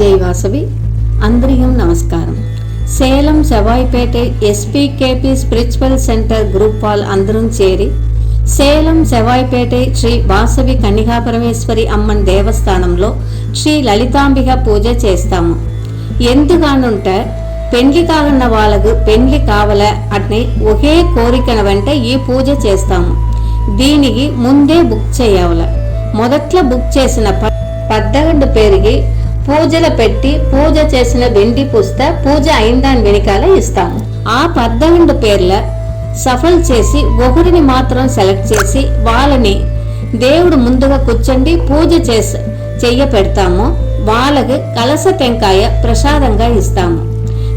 జై వాసవి. అందరికీ నమస్కారం. సేలం సెవాయిపేట ఎస్పీకేపీ స్పిరిచువల్ సెంటర్ గ్రూప్ వాళ్ళు అందరం చేరి సేలం సెవాయిపేట శ్రీ వాసవి కన్యకాపరమేశ్వరి అమ్మన్ దేవస్థానంలో శ్రీ లలితాంబిక పూజ చేస్తాము. ఎందుకనంటే పెండ్లి కాగన్న వాళ్ళకు పెండ్లి కావాల అని ఒకే కోరికన వెంట ఈ పూజ చేస్తాము. దీనికి ముందే బుక్ చేయాల. మొదట్లో బుక్ చేసిన 11 పేరుకి పూజలు పెట్టి పూజ చేసిన వెండి పుస్త పూజ అయిన దాని వెనకాల ఇస్తాము. ఆ 11 పేర్ల సఫల్ చేసి ఒకరిని మాత్రం సెలెక్ట్ చేసి వాళ్ళని దేవుడు ముందుగా కూర్చొని పూజ చెయ్య పెడతాము. వాళ్ళకి కలస టెంకాయ ప్రసాదంగా ఇస్తాము.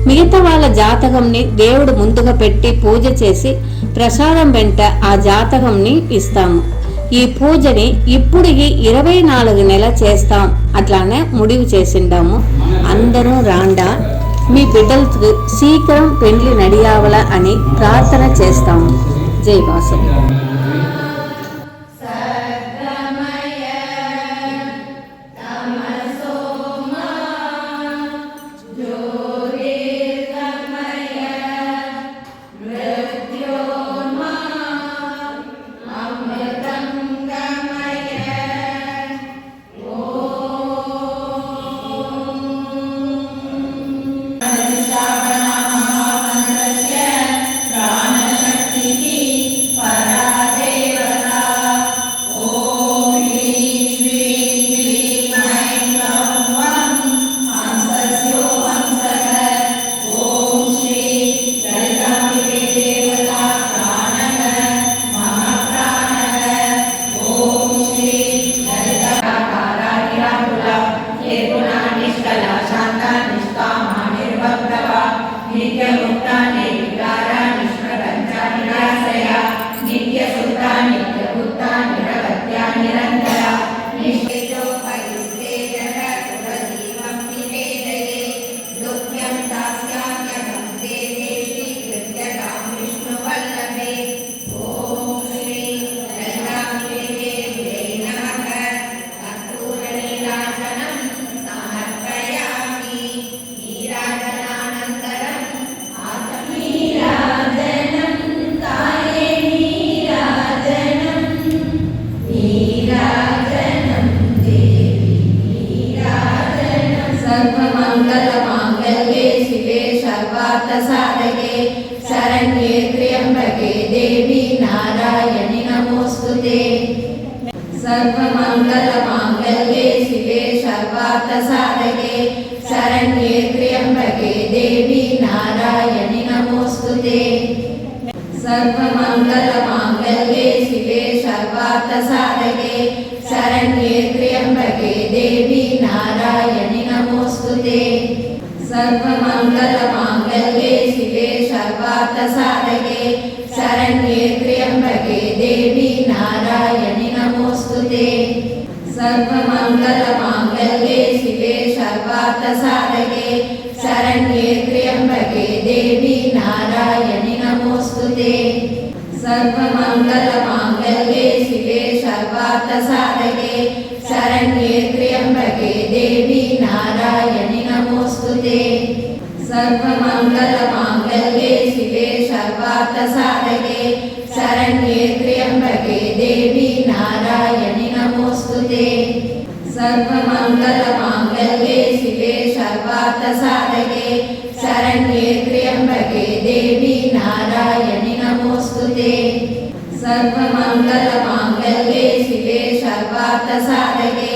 మిగతా వాళ్ళ జాతకంని దేవుడు ముందుగా పెట్టి పూజ చేసి ప్రసాదం వెంట ఆ జాతకంని ఇస్తాము. ఈ పూజని ఇప్పుడు 24 నెలలు చేస్తాం అట్లానే ముడివి చేసిండాము. అందరూ రాండా, మీ బిడ్డలకు శీఘ్రం పెండ్లి నడియావల అని ప్రార్థన చేస్తాము. జై వాసవి. शरण्ये त्र्यंबके देवी नारायणि नमोस्तुते. सर्वमंगलमांगल्ये शिवे सर्वार्थसाधके शरण्ये त्र्यंबके देवी नारायणि नमोस्तुते. सर्वमंगलमांगल्ये शिवे सर्वार्थसाधके शरण्ये त्र्यंबके देवी नारायणि नमोस्तुते. सर्वमंगलमांगल्ये शिवे सर्वार्थसाधके शरण्ये त्र्यंबके देवी नारायणि नमोस्तुते. सर्वमंगलमांगल्ये शिवे सर्वार्थसाधके शरण्ये त्र्यंबके देवी नारायणि नमोस्तुते. सर्वमंगलमांगल्ये शिवे सर्वार्थसाधके शरण्ये त्र्यंबके देवी नारायणि नमोस्तुते. सर्वमंगलमांगल्ये शिवे सर्वार्थसाधके शरण्ये त्र्यंबके देवी नारायणि नमोस्तुते. सर्वमंगलमांगल्ये शिवे सर्वार्थसाधके शरण्ये त्र्यंबके देवी नारायणि नमोस्तुते. सर्वमंगलमांगल्ये शिवे सर्वार्थसाधके